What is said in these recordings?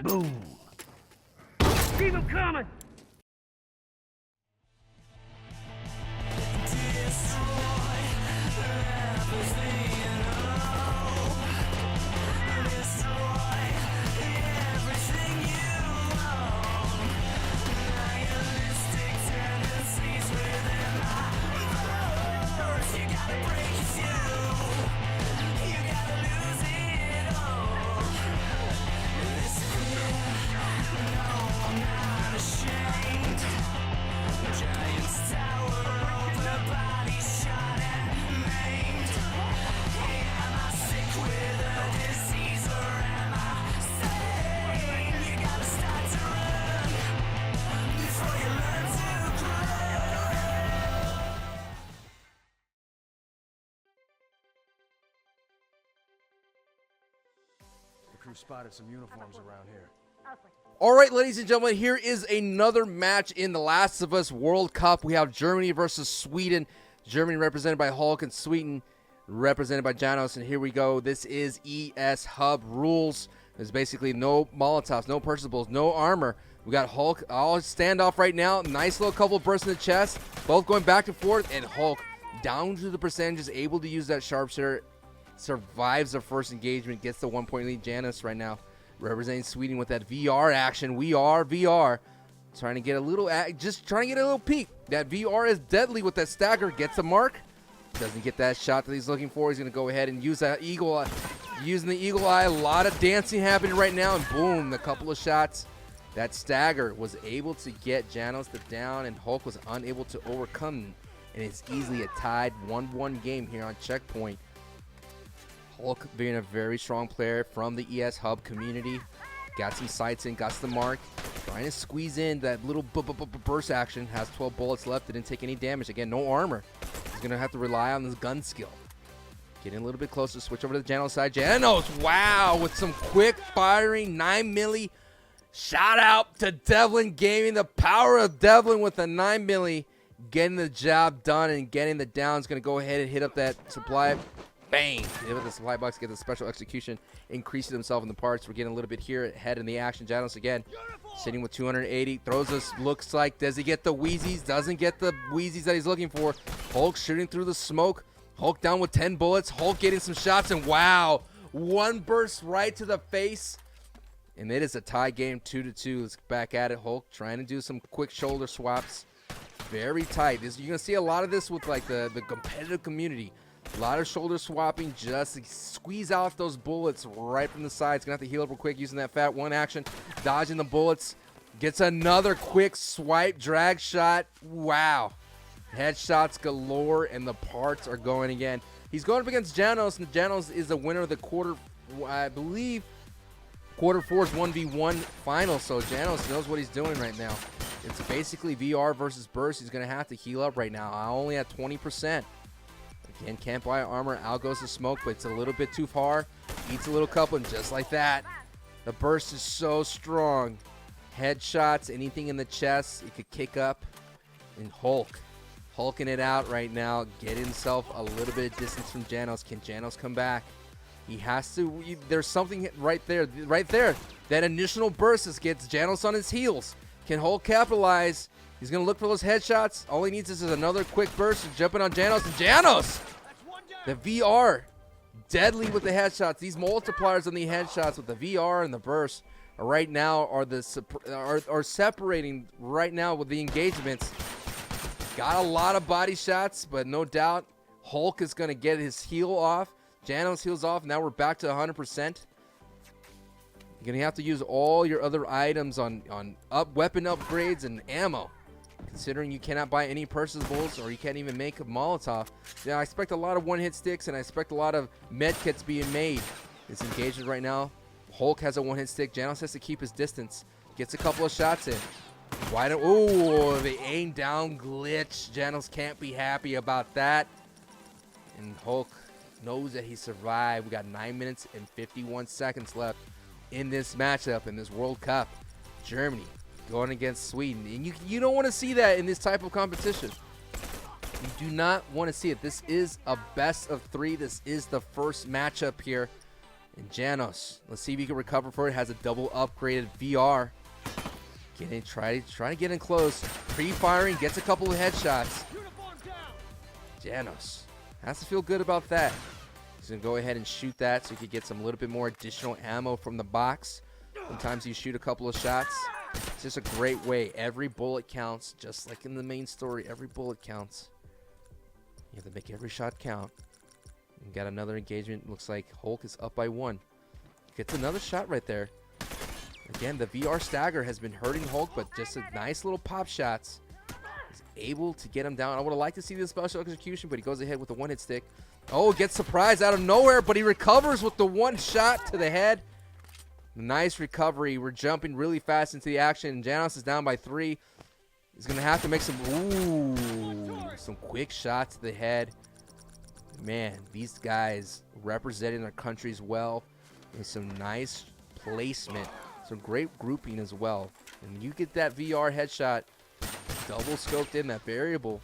Boom. Keep him coming. Spotted some uniforms around here. All right, ladies and gentlemen, here is another match in the Last of Us World Cup. We have Germany versus Sweden. Germany represented by Hulk and Sweden represented by Janos. And here we go. This is ES Hub rules. There's basically no Molotovs, no purchasables, no armor. We got Hulk all standoff right now. Nice little couple of bursts in the chest. Both going back and forth. And Hulk down to the percentages, able to use that sharpshooter. Survives the first engagement, gets the 1 point lead. Janos right now representing Sweden with that VR action. We are VR. Trying to get a little, just trying to get a little peek. That VR is deadly with that stagger. Gets a mark. Doesn't get that shot that he's looking for. He's going to go ahead and use that eagle eye. Using the eagle eye. A lot of dancing happening right now. And boom, a couple of shots. That stagger was able to get Janos the down, and Hulk was unable to overcome. And it's easily a tied 1-1 game here on Checkpoint. Hulk being a very strong player from the ES Hub community. Got some sights in, got the mark. Trying to squeeze in that little burst action. Has 12 bullets left, didn't take any damage. Again, no armor. He's going to have to rely on his gun skill. Getting a little bit closer, switch over to the Janos side. Janos, wow, with some quick firing 9mm. Shout out to Devlin Gaming. The power of Devlin with a 9mm. Getting the job done and getting the down. Is going to go ahead and hit up that supply. Bang! Hit with the supply box, get the special execution, increasing himself in the parts. We're getting a little bit here ahead in the action. Janos again, sitting with 280. Throws us, looks like, does he get the Wheezies? Doesn't get the Wheezies that he's looking for. Hulk shooting through the smoke. Hulk down with 10 bullets. Hulk getting some shots, and wow! One burst right to the face. And it is a tie game, 2-2. Let's get back at it. Hulk trying to do some quick shoulder swaps. Very tight. You're going to see a lot of this with like the competitive community. A lot of shoulder swapping just to squeeze out those bullets right from the sides. Going to have to heal up real quick using that fat one action. Dodging the bullets. Gets another quick swipe, drag shot. Wow. Headshots galore, and the parts are going again. He's going up against Janos, and Janos is the winner of the quarter, I believe, quarter four's 1v1 final. So Janos knows what he's doing right now. It's basically VR versus burst. He's going to have to heal up right now. Only at 20%. Again, can't buy armor. Out goes the smoke, but it's a little bit too far. Eats a little couple, and just like that, the burst is so strong. Headshots, anything in the chest, it could kick up. And Hulk, hulking it out right now, get himself a little bit of distance from Janos. Can Janos come back? He has to. There's something right there. That initial burst gets Janos on his heels. Can Hulk capitalize? He's going to look for those headshots. All he needs is another quick burst and jumping on Janos. And Janos, the VR, deadly with the headshots. These multipliers on the headshots with the VR and the burst right now are separating right now with the engagements. Got a lot of body shots, but no doubt Hulk is going to get his heal off. Janos heals off. Now we're back to 100%. You're going to have to use all your other items on weapon upgrades and ammo. Considering you cannot buy any purchasables or you can't even make a Molotov. Yeah, I expect a lot of one-hit sticks, and I expect a lot of med kits being made. It's engaged right now. Hulk has a one-hit stick. Janos has to keep his distance. Gets a couple of shots in. Why don't... Ooh, the aim down glitch. Janos can't be happy about that. And Hulk knows that he survived. We got 9 minutes and 51 seconds left in this matchup, in this World Cup. Germany going against Sweden. And you don't want to see that in this type of competition. You do not want to see it. This is a best of three. This is the first matchup here. And Janos, let's see if he can recover for it. Has a double upgraded VR. Trying to get in close. Pre-firing, gets a couple of headshots. Janos has to feel good about that. He's going to go ahead and shoot that so he can get some little bit more additional ammo from the box. Sometimes you shoot a couple of shots. It's just a great way. Every bullet counts, just like in the main story. Every bullet counts. You have to make every shot count. You got another engagement. Looks like Hulk is up by 1. Gets another shot right there. Again, the VR stagger has been hurting Hulk, but just a nice little pop shots. He's able to get him down. I would have liked to see the special execution, but he goes ahead with the one-hit stick. Oh, gets surprised out of nowhere, but he recovers with the one shot to the head. Nice recovery. We're jumping really fast into the action. Janos is down by 3. He's going to have to make some quick shots to the head. Man, these guys representing their countries well. With some nice placement. Some great grouping as well. And you get that VR headshot double scoped in that variable.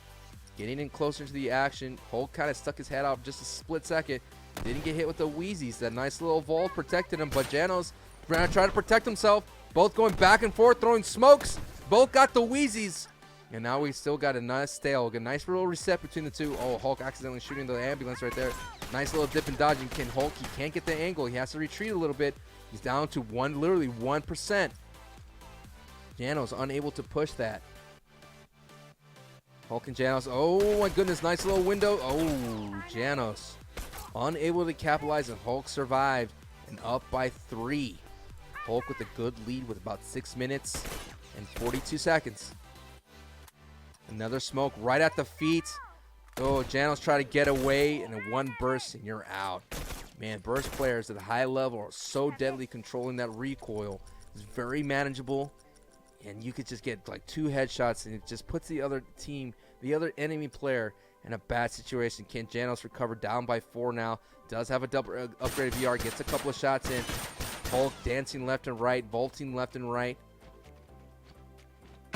Getting in closer to the action. Hulk kind of stuck his head out just a split second. Didn't get hit with the Wheezies. That nice little vault protected him. But Janos trying to protect himself. Both going back and forth, throwing smokes. Both got the Wheezies. And now we still got a nice stale. A nice little reset between the two. Oh, Hulk accidentally shooting the ambulance right there. Nice little dip and dodging. Can Hulk? He can't get the angle. He has to retreat a little bit. He's down to literally 1%. Janos unable to push that. Hulk and Janos. Oh my goodness, nice little window. Oh, Janos unable to capitalize, and Hulk survived and up by 3. Hulk with a good lead with about 6 minutes and 42 seconds. Another smoke right at the feet. Oh, Janos try to get away, and in one burst, and you're out. Man, burst players at a high level are so deadly controlling that recoil. It's very manageable, and you could just get like 2 headshots, and it just puts the other team, the other enemy player, in a bad situation. Can Janos recover down by 4 now? Does have a double upgraded VR, gets a couple of shots in. Hulk dancing left and right, vaulting left and right.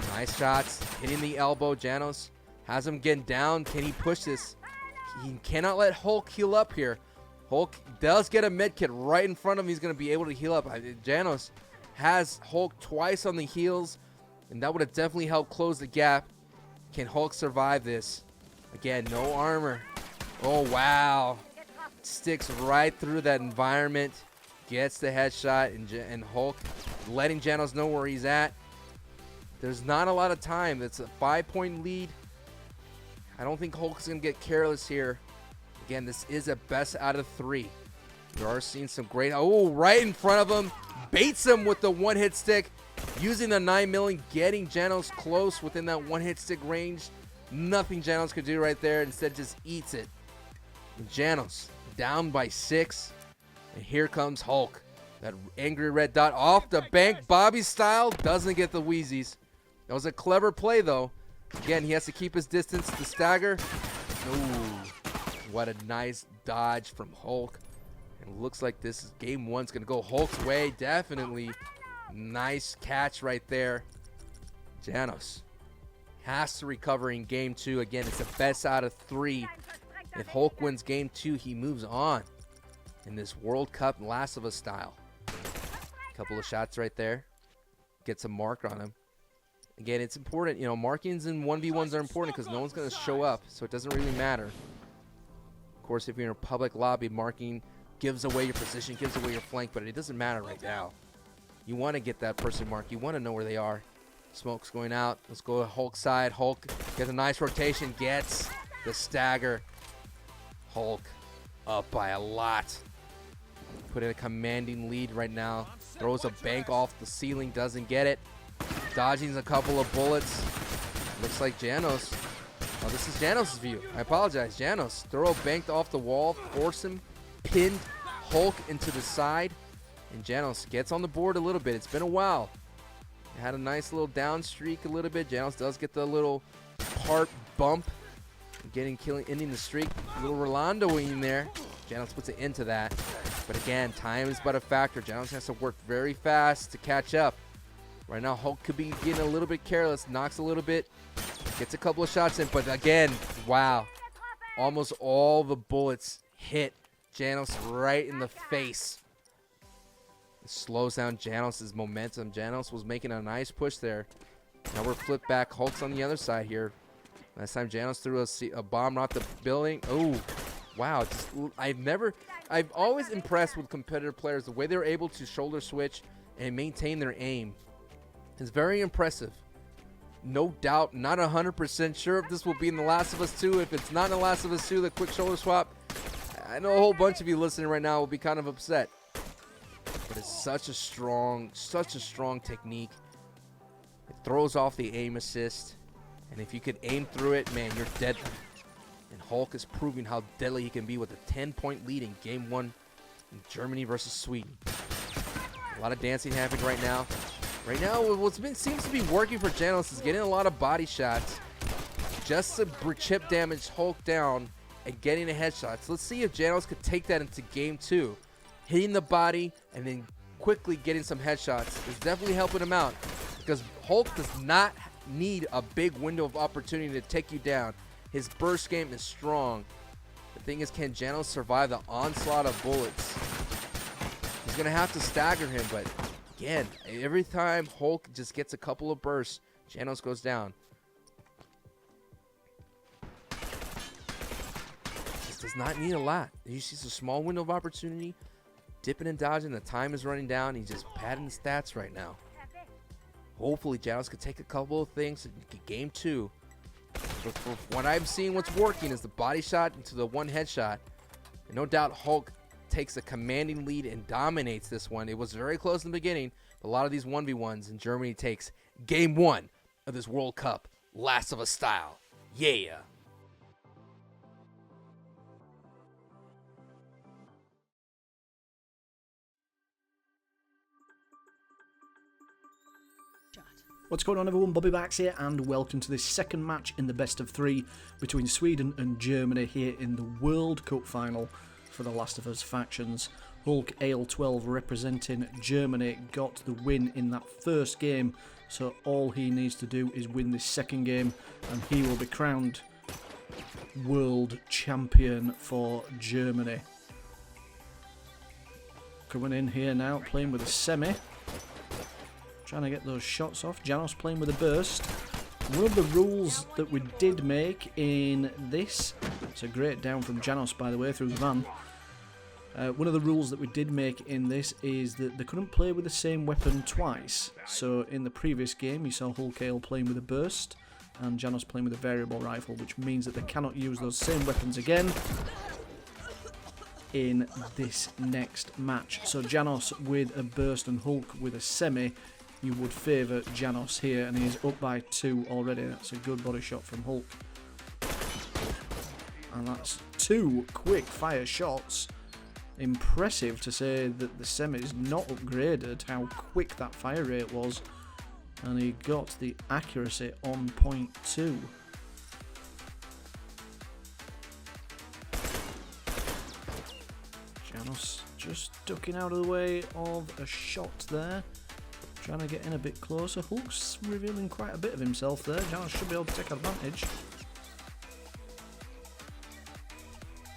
Nice shots, hitting the elbow. Janos has him getting down. Can he push this? He cannot let Hulk heal up here. Hulk does get a med kit right in front of him. He's going to be able to heal up. Janos has Hulk twice on the heels, and that would have definitely helped close the gap. Can Hulk survive this? Again, no armor. Oh, wow. Sticks right through that environment. Gets the headshot, and Hulk letting Janos know where he's at. There's not a lot of time. That's a 5-point lead. I don't think Hulk's going to get careless here. Again, this is a best out of 3. We are seeing some great... Oh, right in front of him. Baits him with the one-hit stick. Using the 9mm, getting Janos close within that one-hit stick range. Nothing Janos could do right there. Instead, just eats it. And Janos down by 6. And here comes Hulk. That angry red dot off the bank, Bobby style. Doesn't get the Wheezies. That was a clever play, though. Again, he has to keep his distance. The stagger. Ooh, what a nice dodge from Hulk. And looks like this is game 1's going to go Hulk's way. Definitely. Nice catch right there. Janos has to recover in game 2. Again, it's the best out of 3. If Hulk wins game 2, he moves on in this World Cup Last of Us style. Couple of shots right there. Gets a mark on him. Again, it's important. You know, markings in 1v1s are important because no one's going to show up, so it doesn't really matter. Of course, if you're in a public lobby, marking gives away your position, gives away your flank, but it doesn't matter right now. You want to get that person marked. You want to know where they are. Smoke's going out. Let's go to Hulk side. Hulk gets a nice rotation, gets the stagger. Hulk up by a lot. Put in a commanding lead right now. Throws a bank off the ceiling, doesn't get it. Dodging a couple of bullets. Looks like Janos. Oh, this is Janos' view. I apologize. Janos. Throw banked off the wall. Force him. Pinned Hulk into the side. And Janos gets on the board a little bit. It's been a while. Had a nice little down streak a little bit. Janos does get the little part bump. Ending the streak. A little Rolando in there. Janos puts an end to that. But again, time is but a factor. Janos has to work very fast to catch up. Right now, Hulk could be getting a little bit careless. Knocks a little bit. Gets a couple of shots in. But again, wow. Almost all the bullets hit Janos right in the face. It slows down Janos' momentum. Janos was making a nice push there. Now we're flipped back. Hulk's on the other side here. Last time Janos threw a bomb off the building. Oh, wow. I've always impressed with competitive players. The way they're able to shoulder switch and maintain their aim is very impressive. No doubt, not 100% sure if this will be in The Last of Us 2. If it's not in The Last of Us 2, the quick shoulder swap, I know a whole bunch of you listening right now will be kind of upset. But it's such a strong technique. It throws off the aim assist. And if you could aim through it, man, you're deadly. And Hulk is proving how deadly he can be with a 10-point lead in Game 1 in Germany versus Sweden. A lot of dancing happening right now. Right now, seems to be working for Janos is getting a lot of body shots just to chip damage Hulk down and getting a headshot. So let's see if Janos could take that into Game 2. Hitting the body and then quickly getting some headshots is definitely helping him out, because Hulk does not need a big window of opportunity to take you down. His burst game is strong. The thing is, can Janos survive the onslaught of bullets? He's going to have to stagger him, but again, every time Hulk just gets a couple of bursts, Janos goes down. Just does not need a lot. He sees a small window of opportunity, dipping and dodging. The time is running down. He's just padding the stats right now. Hopefully, Janos could take a couple of things in Game 2. But for what I'm seeing, what's working is the body shot into the one headshot. And no doubt Hulk takes a commanding lead and dominates this one. It was very close in the beginning, but a lot of these 1v1s, and Germany takes Game 1 of this World Cup, Last of Us style. Yeah. What's going on, everyone? Bobbybarks here, and welcome to this second match in the best of 3 between Sweden and Germany here in the World Cup final for the Last of Us factions. Hulk AL12 representing Germany got the win in that first game, so all he needs to do is win this second game and he will be crowned world champion for Germany. Coming in here now, playing with a semi. Trying to get those shots off. Janos playing with a burst. One of the rules that we did make in this, it's a great down from Janos, by the way, through the van. One of the rules that we did make in this is that they couldn't play with the same weapon twice. So in the previous game, you saw Hulk Ale playing with a burst and Janos playing with a variable rifle, which means that they cannot use those same weapons again in this next match. So Janos with a burst and Hulk with a semi. You would favour Janos here, and he's up by 2 already. That's a good body shot from Hulk. And that's 2 quick fire shots. Impressive to say that the semi is not upgraded, how quick that fire rate was. And he got the accuracy on .2. Janos just ducking out of the way of a shot there. Trying to get in a bit closer. Hulk's revealing quite a bit of himself there. Janos should be able to take advantage.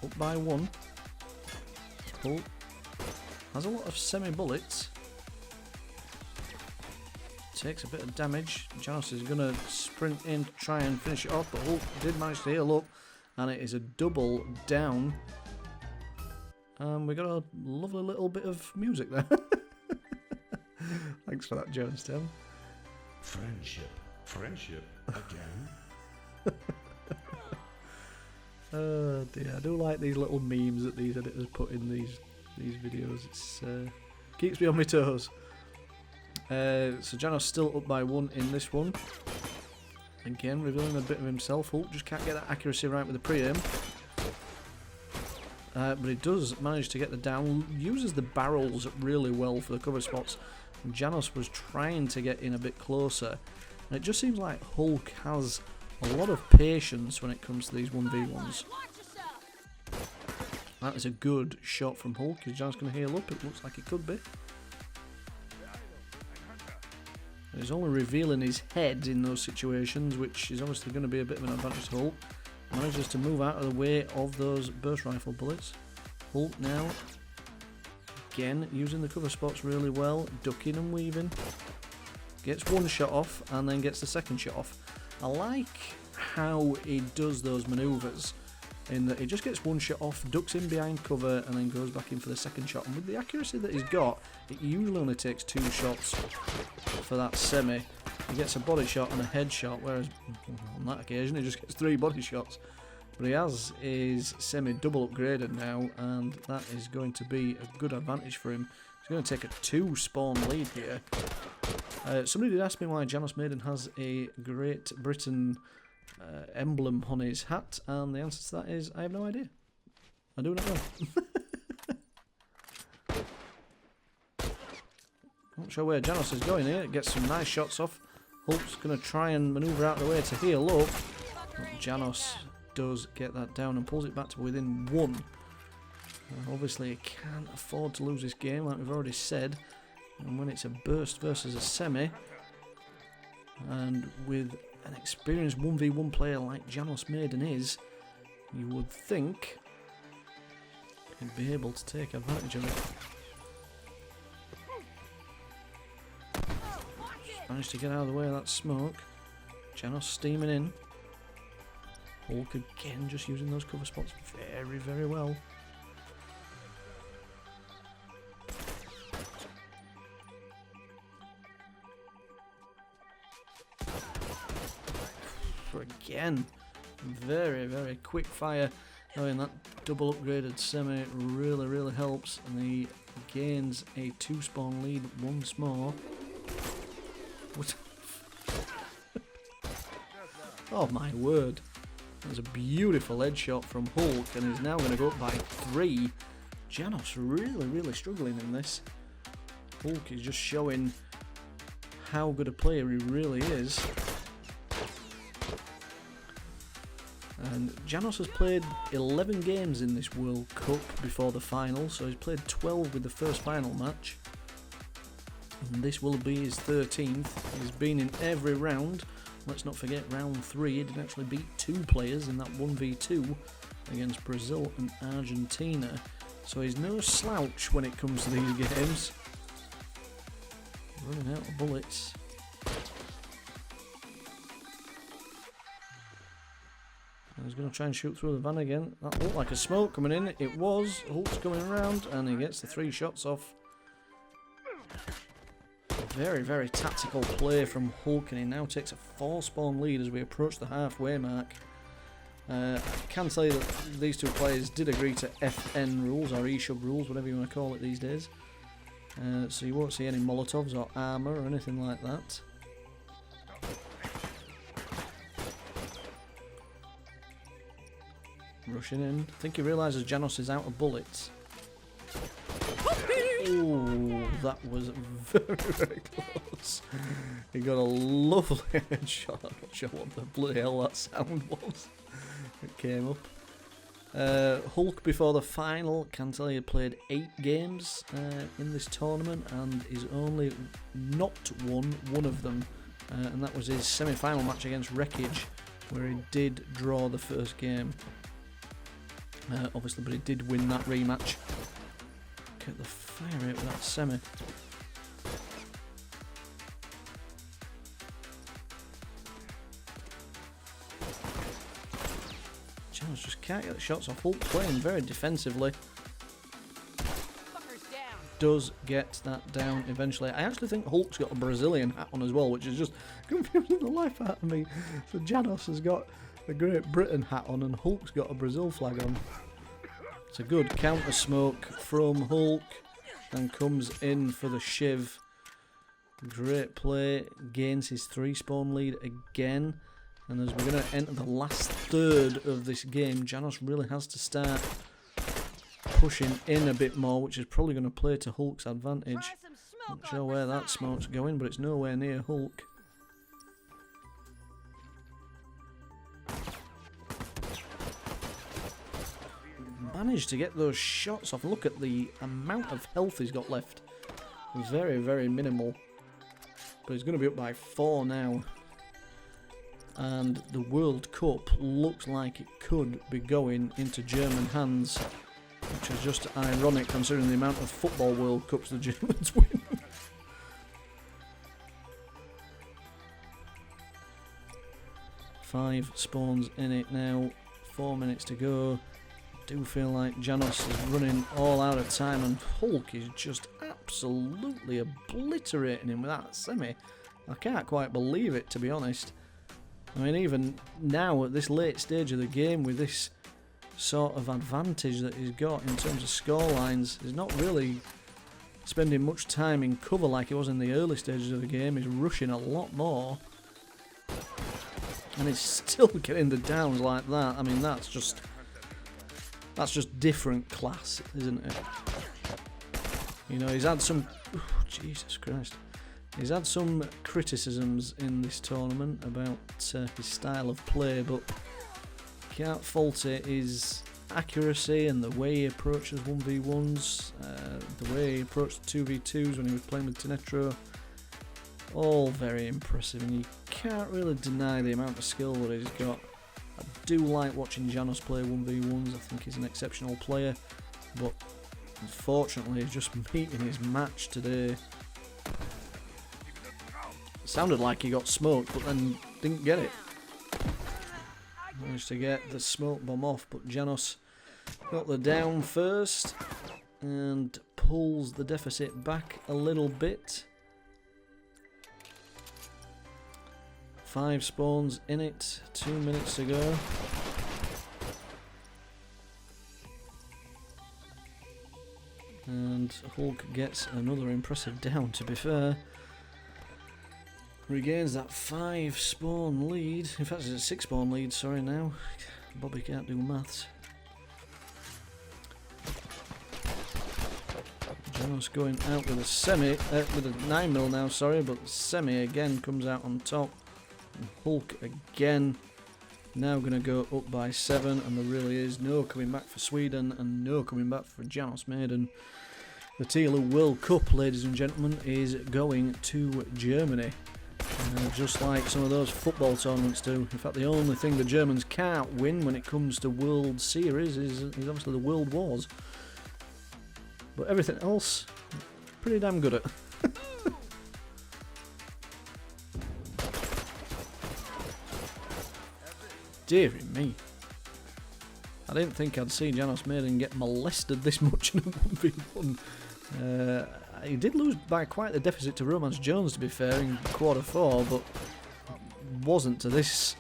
Up by 1. Hulk has a lot of semi-bullets. Takes a bit of damage. Janos is going to sprint in to try and finish it off, but Hulk did manage to heal up, and it is a double down. And we got a lovely little bit of music there. Thanks for that, Jones, Tim. Friendship again. Oh dear, I do like these little memes that these editors put in these videos. It's keeps me on my toes. So Janos still up by 1 in this one. Again, revealing a bit of himself. Hulk just can't get that accuracy right with the pre-aim. But he does manage to get the down. Uses the barrels really well for the cover spots. Janos was trying to get in a bit closer, and it just seems like Hulk has a lot of patience when it comes to these 1v1s. That is a good shot from Hulk. Is Janos going to heal up? It looks like it could be. He's only revealing his head in those situations, which is obviously going to be a bit of an advantage to Hulk. Manages to move out of the way of those burst rifle bullets. Hulk now again, using the cover spots really well, ducking and weaving. Gets one shot off and then gets the second shot off. I like how he does those manoeuvres, in that he just gets one shot off, ducks in behind cover and then goes back in for the second shot. And with the accuracy that he's got, it usually only takes 2 shots for that semi. He gets a body shot and a head shot, whereas on that occasion he just gets 3 body shots. But he has his semi double upgraded now, and that is going to be a good advantage for him. He's going to take a 2 spawn lead here. Somebody did ask me why Janosmaiden has a Great Britain emblem on his hat, and the answer to that is I have no idea. I do not know. Not sure where Janos is going here. Gets some nice shots off. Hulk's going to try and manoeuvre out of the way to heal up. But Janos does get that down and pulls it back to within 1. Obviously, he can't afford to lose this game, like we've already said. And when it's a burst versus a semi, and with an experienced 1v1 player like Janosmaiden is, you would think he'd be able to take advantage of it. Managed to get out of the way of that smoke. Janos steaming in. Hulk again just using those cover spots very, very well. Again, very, very quick fire. Knowing that double upgraded semi really, really helps, and he gains a 2 spawn lead once more. What? Oh my word. That was a beautiful headshot from Hulk, and he's now going to go up by 3. Janos really, really struggling in this. Hulk is just showing how good a player he really is. And Janos has played 11 games in this World Cup before the final, so he's played 12 with the first final match. And this will be his 13th. He's been in every round. Let's not forget round 3, he did actually beat 2 players in that 1v2 against Brazil and Argentina. So he's no slouch when it comes to these games. Running out of bullets. He's going to try and shoot through the van again. That looked like a smoke coming in. It was. Hulk's coming around and he gets the 3 shots off. Very, very tactical play from Hulk, and he now takes a 4 spawn lead as we approach the halfway mark. I can tell you that these 2 players did agree to FN rules, or eShub rules, whatever you want to call it these days. So you won't see any Molotovs or armour or anything like that. Rushing in. I think he realises Janos is out of bullets. Oh, that was very, very close. He got a lovely headshot. I'm not sure what the bloody hell that sound was. It came up. Hulk before the final, can tell you, played 8 games in this tournament and is only not won 1 of them. And that was his semi-final match against Wreckage, where he did draw the first game. Obviously, but he did win that rematch. Look at the fire rate with that semi. Janos just can't get the shots off. Hulk playing very defensively. Does get that down eventually. I actually think Hulk's got a Brazilian hat on as well, which is just confusing the life out of me. So Janos has got a Great Britain hat on and Hulk's got a Brazil flag on. It's a good counter smoke from Hulk and comes in for the shiv. Great play, gains his 3 spawn lead again, and as we're going to enter the last third of this game, Janos really has to start pushing in a bit more, which is probably going to play to Hulk's advantage. Not sure where that smoke's going, but it's nowhere near Hulk. Managed to get those shots off. Look at the amount of health he's got left. Very, very minimal. But he's going to be up by 4 now. And the World Cup looks like it could be going into German hands. which is just ironic considering the amount of football World Cups the Germans win. Five spawns in it now, 4 minutes to go. I do feel like Janos is running all out of time, and Hulk is just absolutely obliterating him with that semi. I can't quite believe it, to be honest. I mean, even now at this late stage of the game, with this sort of advantage that he's got in terms of score lines, he's not really spending much time in cover like he was in the early stages of the game. He's rushing a lot more, and he's still getting the downs like that. I mean, that's just different class, isn't it? You know, he's had some... Oh, Jesus Christ. He's had some criticisms in this tournament about his style of play, but can't fault it. His accuracy and the way he approaches 1v1s, the way he approached 2v2s when he was playing with Tenetro, all very impressive, and you can't really deny the amount of skill that he's got. I do like watching Janos play 1v1s. I think he's an exceptional player, but unfortunately just meeting his match today, sounded like he got smoked but then didn't get it. Managed to get the smoke bomb off, but Janos got the down first and pulls the deficit back a little bit. 5 spawns in it, 2 minutes to go. And Hulk gets another impressive down, to be fair. Regains that 5 spawn lead. In fact, it's a 6 spawn lead, sorry now. Bobby can't do maths. Janos going out with a semi, with a 9mm now, sorry, but semi again comes out on top. And Hulk again, now going to go up by 7, and there really is no coming back for Sweden and no coming back for Janosmaiden. The TLOU World Cup, ladies and gentlemen, is going to Germany. Just like some of those football tournaments do. In fact, the only thing the Germans can't win when it comes to World Series is obviously the World Wars. But everything else, pretty damn good at. Deary me. I didn't think I'd see Janosmaiden get molested this much in a 1v1. He did lose by quite the deficit to Romance Jones, to be fair, in quarter 4, but wasn't to this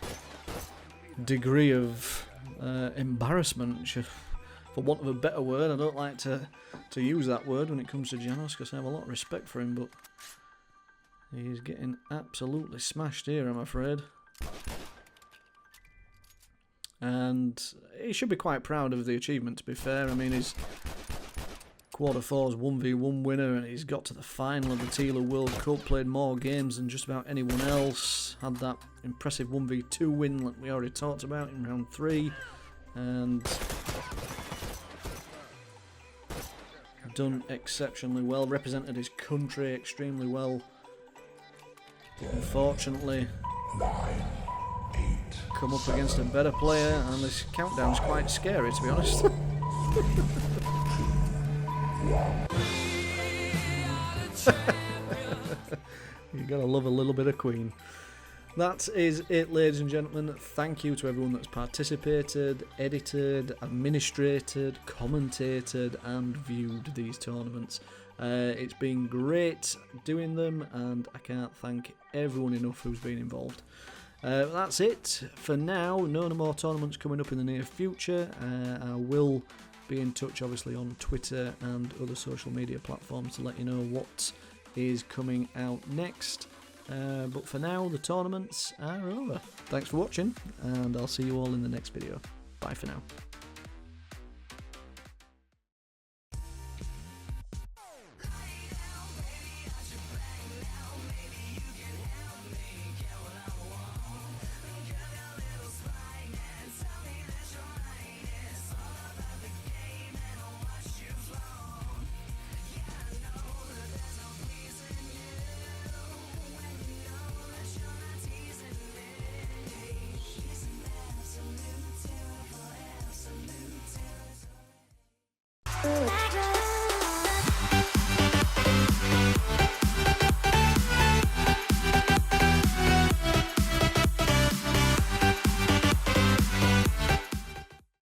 degree of embarrassment, for want of a better word. I don't like to use that word when it comes to Janos, because I have a lot of respect for him, but he's getting absolutely smashed here, I'm afraid. And he should be quite proud of the achievement, to be fair. I mean, he's quarter 4's 1v1 winner, and he's got to the final of the TLOU World Cup, played more games than just about anyone else, had that impressive 1v2 win that we already talked about in round 3, and done exceptionally well, represented his country extremely well. Unfortunately, come up against a better player, and this countdown's quite scary, to be honest. You gotta love a little bit of Queen. That is it, ladies and gentlemen. Thank you to everyone that's participated, edited, administrated, commentated, and viewed these tournaments. It's been great doing them, and I can't thank everyone enough who's been involved. That's it for now. No more tournaments coming up in the near future. I will be in touch, obviously, on Twitter and other social media platforms to let you know what is coming out next. But for now, the tournaments are over. Thanks for watching, and I'll see you all in the next video. Bye for now.